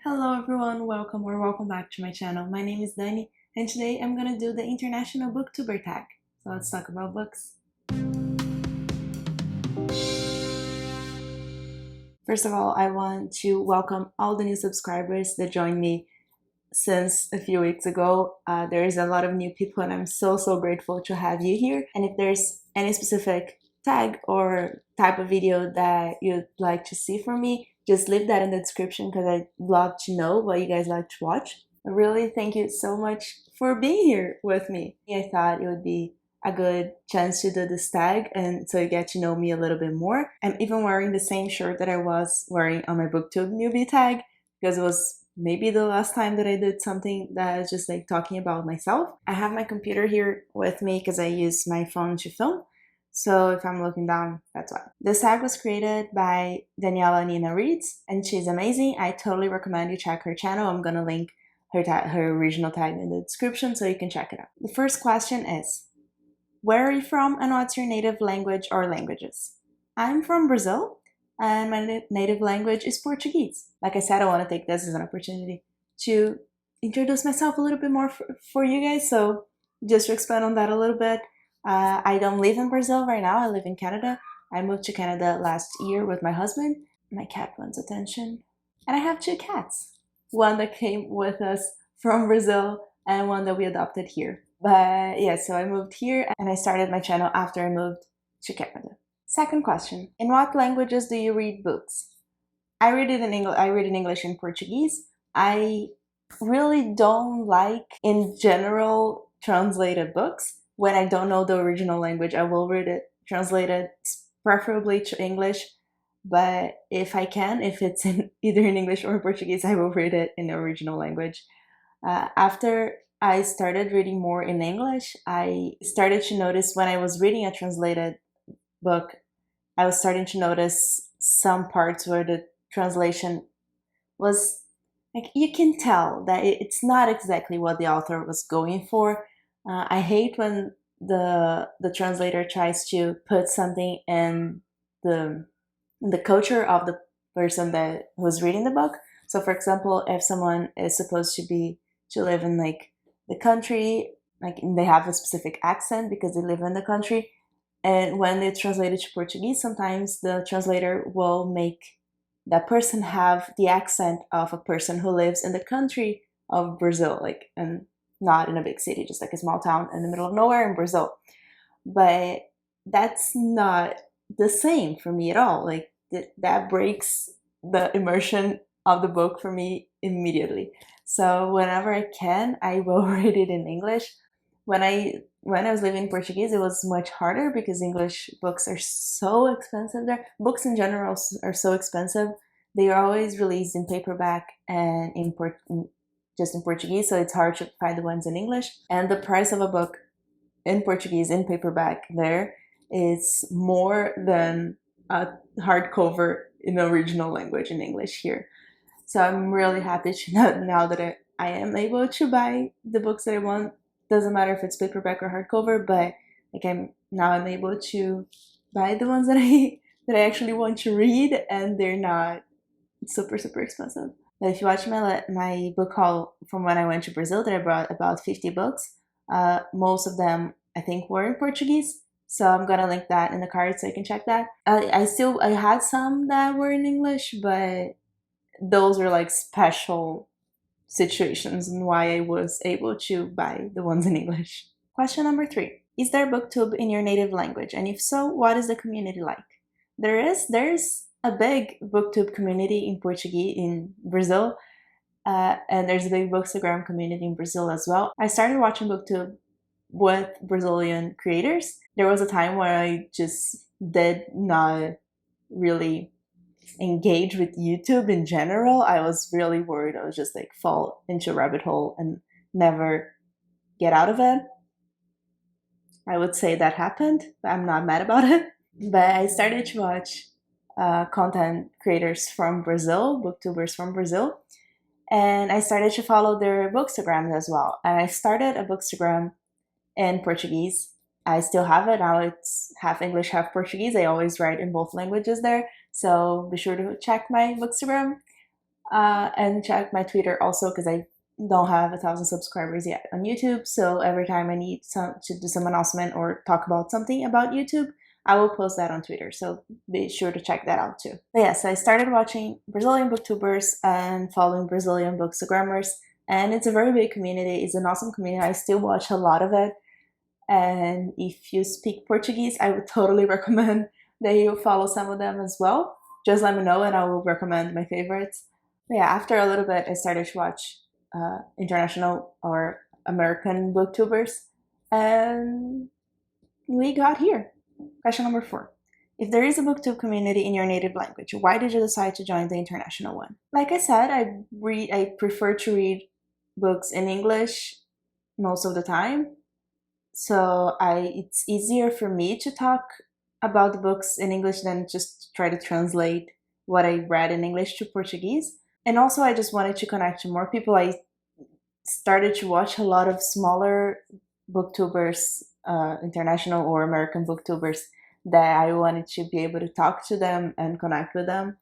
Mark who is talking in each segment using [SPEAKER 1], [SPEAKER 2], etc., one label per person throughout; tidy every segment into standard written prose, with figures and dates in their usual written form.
[SPEAKER 1] Hello everyone, welcome back to my channel. My name is Dani and today I'm gonna do the International Booktuber tag. So let's talk about books. First of all, I want to welcome all the new subscribers that joined me since a few weeks ago. There is a lot of new people and I'm so grateful to have you here. And if there's any specific tag or type of video that you'd like to see from me, just leave that in the description because I'd love to know what you guys like to watch. Really, thank you so much for being here with me. I thought it would be a good chance to do this tag and so you get to know me a little bit more. I'm even wearing the same shirt that I was wearing on my booktube newbie tag because it was maybe the last time that I did something that is just like talking about myself. I have my computer here with me because I use my phone to film. So if I'm looking down, that's why. This tag was created by Daniela Nina Reeds and she's amazing. I totally recommend you check her channel. I'm gonna link her original tag in the description so you can check it out. The first question is, where are you from and what's your native language or languages? I'm from Brazil and my native language is Portuguese. Like I said, I want to take this as an opportunity to introduce myself a little bit more for you guys. So just to expand on that a little bit, I don't live in Brazil right now. I live in Canada. I moved to Canada last year with my husband. My cat wants attention. And I have two cats. One that came with us from Brazil and one that we adopted here. But yeah, so I moved here and I started my channel after I moved to Canada. Second question, in what languages do you read books? I read in English and Portuguese. I really don't like, in general, translated books. When I don't know the original language, I will read it translated, preferably to English. But if I can, if it's either in English or Portuguese, I will read it in the original language. After I started reading more in English, I started to notice when I was reading a translated book, I was starting to notice some parts where the translation was like, you can tell that it's not exactly what the author was going for. I hate when the translator tries to put something in the culture of the person that was reading the book. So for example, if someone is supposed to live in like the country, like they have a specific accent because they live in the country, and when they translate it to Portuguese, sometimes the translator will make that person have the accent of a person who lives in the country of Brazil, like, and not in a big city, just like a small town in the middle of nowhere in Brazil. But that's not the same for me at all. Like that breaks the immersion of the book for me immediately. So whenever I can, I will read it in English. When I was living in Portuguese, it was much harder because English books are so expensive there. Books in general are so expensive. They are always released in paperback and just in Portuguese, so it's hard to find the ones in English. And the price of a book in Portuguese in paperback there is more than a hardcover in the original language in English here. So I'm really happy to know now that I am able to buy the books that I want. Doesn't matter if it's paperback or hardcover, but like I'm able to buy the ones that I actually want to read, and they're not super expensive. But if you watch my book haul from when I went to Brazil, that I brought about 50 books. Most of them I think were in Portuguese, so I'm gonna link that in the card so you can check that. I had some that were in English, but those were like special situations and why I was able to buy the ones in English. Question number 3. Is there booktube in your native language? And if so, what is the community like? There's a big booktube community in Portuguese in Brazil, and there's a big bookstagram community in Brazil as well. I started watching booktube with Brazilian creators. There was a time where I just did not really engage with YouTube in general. I was really worried I would just like fall into a rabbit hole and never get out of it. I would say that happened, but I'm not mad about it. But I started to watch content creators from Brazil, booktubers from Brazil, and I started to follow their bookstagrams as well. And I started a bookstagram in Portuguese. I still have it. Now it's half English, half Portuguese. I always write in both languages there. So be sure to check my bookstagram. And check my Twitter also, because I don't have 1,000 subscribers yet on YouTube. So every time I need to do some announcement or talk about something about YouTube, I will post that on Twitter. So be sure to check that out too. But yes, I started watching Brazilian booktubers and following Brazilian bookstagrammers. And it's a very big community. It's an awesome community. I still watch a lot of it. And if you speak Portuguese, I would totally recommend that you follow some of them as well. Just let me know and I will recommend my favorites. But yeah, after a little bit, I started to watch international or American booktubers, and we got here. Question number 4. If there is a booktube community in your native language, why did you decide to join the international one? Like I said, I prefer to read books in English most of the time. So it's easier for me to talk about the books in English than just try to translate what I read in English to Portuguese. And also I just wanted to connect to more people. I started to watch a lot of smaller booktubers, international or American booktubers, that I wanted to be able to talk to them and connect with them.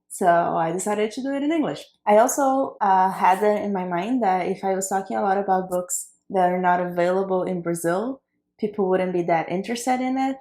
[SPEAKER 1] So I decided to do it in English. I also had that in my mind that if I was talking a lot about books that are not available in Brazil, people wouldn't be that interested in it.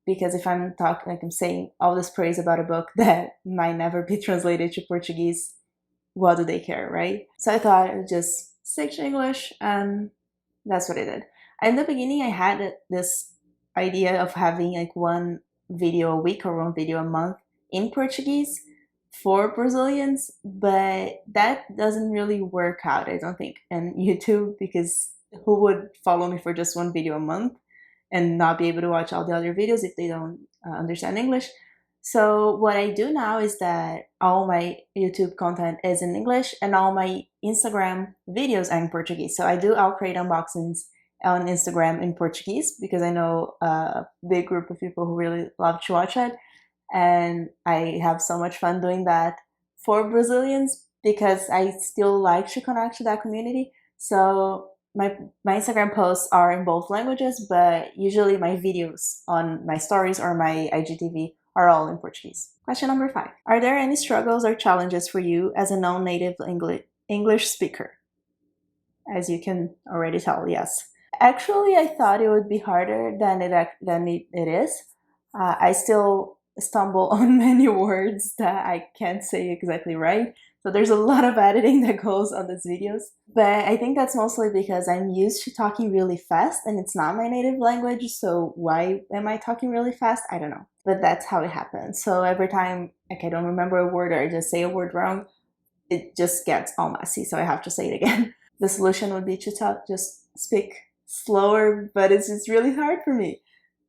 [SPEAKER 1] Because if I'm talking, like I'm saying all this praise about a book that might never be translated to Portuguese, what do they care, right? So I thought I would just stick to English, and that's what I did. In the beginning, I had this idea of having like one video a week or one video a month in Portuguese for Brazilians, but that doesn't really work out, I don't think, in YouTube, because who would follow me for just one video a month and not be able to watch all the other videos if they don't understand English? So what I do now is that all my YouTube content is in English and all my Instagram videos are in Portuguese. So I'll create unboxings on Instagram in Portuguese, because I know a big group of people who really love to watch it. And I have so much fun doing that for Brazilians, because I still like to connect to that community. So my Instagram posts are in both languages, but usually my videos on my stories or my IGTV are all in Portuguese. Question number 5. Are there any struggles or challenges for you as a non-native English speaker? As you can already tell, yes. Actually, I thought it would be harder than it is. I still stumble on many words that I can't say exactly right. So there's a lot of editing that goes on these videos. But I think that's mostly because I'm used to talking really fast and it's not my native language. So why am I talking really fast? I don't know. But that's how it happens. So every time like I don't remember a word or I just say a word wrong, it just gets all messy. So I have to say it again. The solution would be to just speak slower, but it's just really hard for me,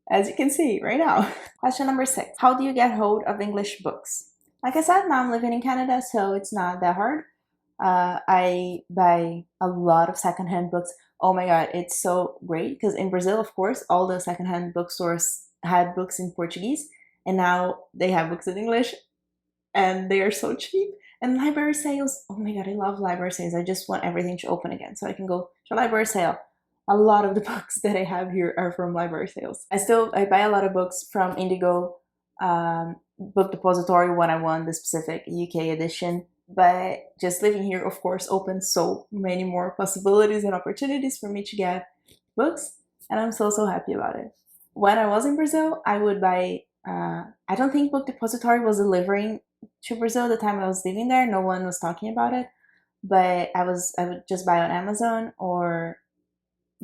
[SPEAKER 1] as you can see right now. Question number 6. How do you get hold of English books? Like I said, now I'm living in Canada, so it's not that hard. I buy a lot of secondhand books. Oh my god, it's so great, because in Brazil, of course, all the secondhand bookstores had books in Portuguese, and now they have books in English, and they are so cheap. And library sales, oh my god, I love library sales. I just want everything to open again so I can go to a library sale. A lot of the books that I have here are from library sales. I buy a lot of books from Indigo, Book Depository when I want the specific UK edition. But just living here, of course, opens so many more possibilities and opportunities for me to get books. And I'm so happy about it. When I was in Brazil, I would buy, I don't think Book Depository was delivering to Brazil the time I was living there. No one was talking about it. But I would just buy on Amazon or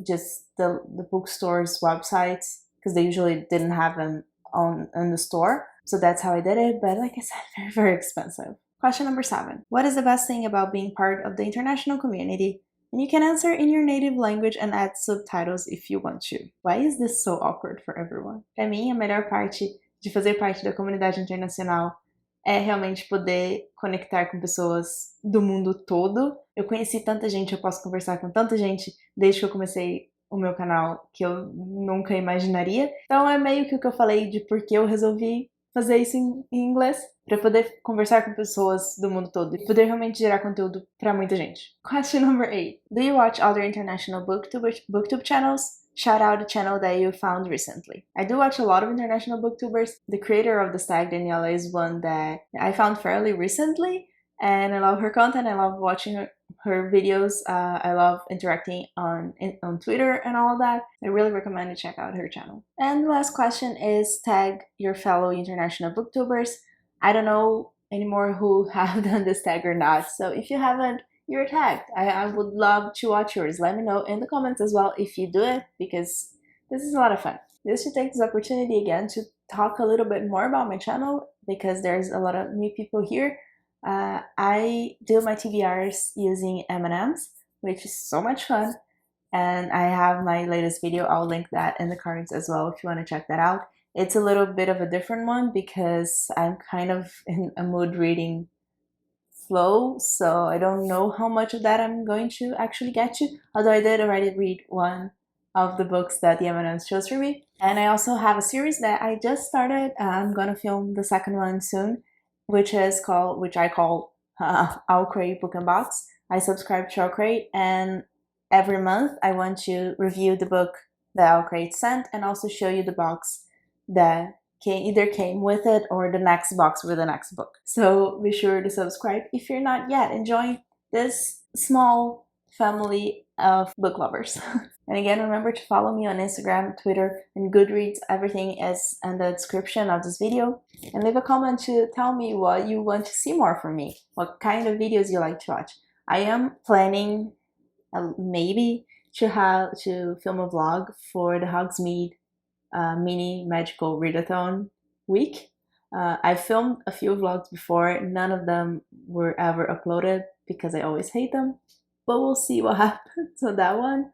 [SPEAKER 1] just the bookstore's websites, because they usually didn't have them on the store. So that's how I did it. But like I said, very, very expensive. Question number 7. What is the best thing about being part of the international community? And you can answer in your native language and add subtitles if you want to. Why is this so awkward for everyone? Para mim, a melhor parte de fazer parte da comunidade internacional é realmente poder conectar com pessoas do mundo todo. Eu conheci tanta gente, eu posso conversar com tanta gente desde que eu comecei o meu canal, que eu nunca imaginaria. Então é meio que o que eu falei de por que eu resolvi fazer isso em inglês, para poder conversar com pessoas do mundo todo e poder realmente gerar conteúdo para muita gente. Question number 8. Do you watch other international booktube channels? Shout out a channel that you found recently. I do watch a lot of international booktubers. The creator of this tag, Daniela, is one that I found fairly recently, and I love her content. I love watching her videos. I love interacting on Twitter and all of that. I really recommend to check out her channel. And the last question is, tag your fellow international booktubers. I don't know anymore who have done this tag or not, so if you haven't, you're tagged. I would love to watch yours. Let me know in the comments as well if you do it, because this is a lot of fun. Just to take this opportunity again to talk a little bit more about my channel, because there's a lot of new people here. I do my TBRs using M&ms, which is so much fun, and I have my latest video. I'll link that in the cards as well if you want to check that out. It's a little bit of a different one because I'm kind of in a mood reading flow, so I don't know how much of that I'm going to actually get to, although I did already read one of the books that the M&ms chose for me. And I also have a series that I just started. I'm gonna film the second one soon, which I call Owlcrate Book and Box. I subscribe to Owlcrate, and every month I want to review the book that Owlcrate sent and also show you the box that either came with it or the next box with the next book. So be sure to subscribe if you're not yet. Enjoy this small family of book lovers. And again, remember to follow me on Instagram, Twitter, and Goodreads. Everything is in the description of this video. And leave a comment to tell me what you want to see more from me, what kind of videos you like to watch. I am planning maybe to film a vlog for the Hogsmeade mini magical readathon week. I filmed a few vlogs before. None of them were ever uploaded because I always hate them, but we'll see what happens on that one.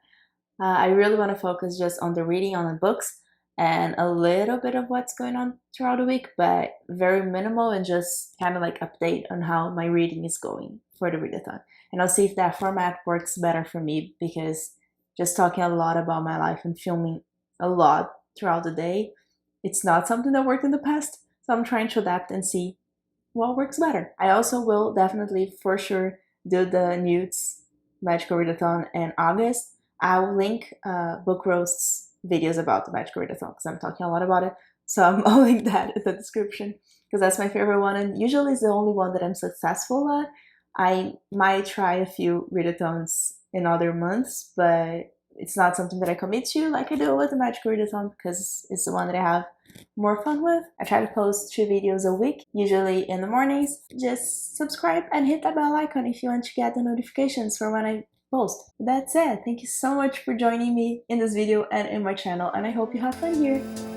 [SPEAKER 1] I really want to focus just on the reading, on the books, and a little bit of what's going on throughout the week, but very minimal, and just kind of like update on how my reading is going for the readathon. And I'll see if that format works better for me, because just talking a lot about my life and filming a lot throughout the day, it's not something that worked in the past, so I'm trying to adapt and see what works better. I also will definitely for sure do the Newt's Magical Readathon in August. I'll link Book Roast's videos about the Magical Readathon because I'm talking a lot about it, so I'll link that in the description because that's my favorite one, and usually it's the only one that I'm successful at. I might try a few readathons in other months, but it's not something that I commit to like I do with the Magical Readathon because it's the one that I have more fun with. I try to post 2 videos a week, usually in the mornings. Just subscribe and hit that bell icon if you want to get the notifications for when I post. That's it. Thank you so much for joining me in this video and in my channel, and I hope you have fun here.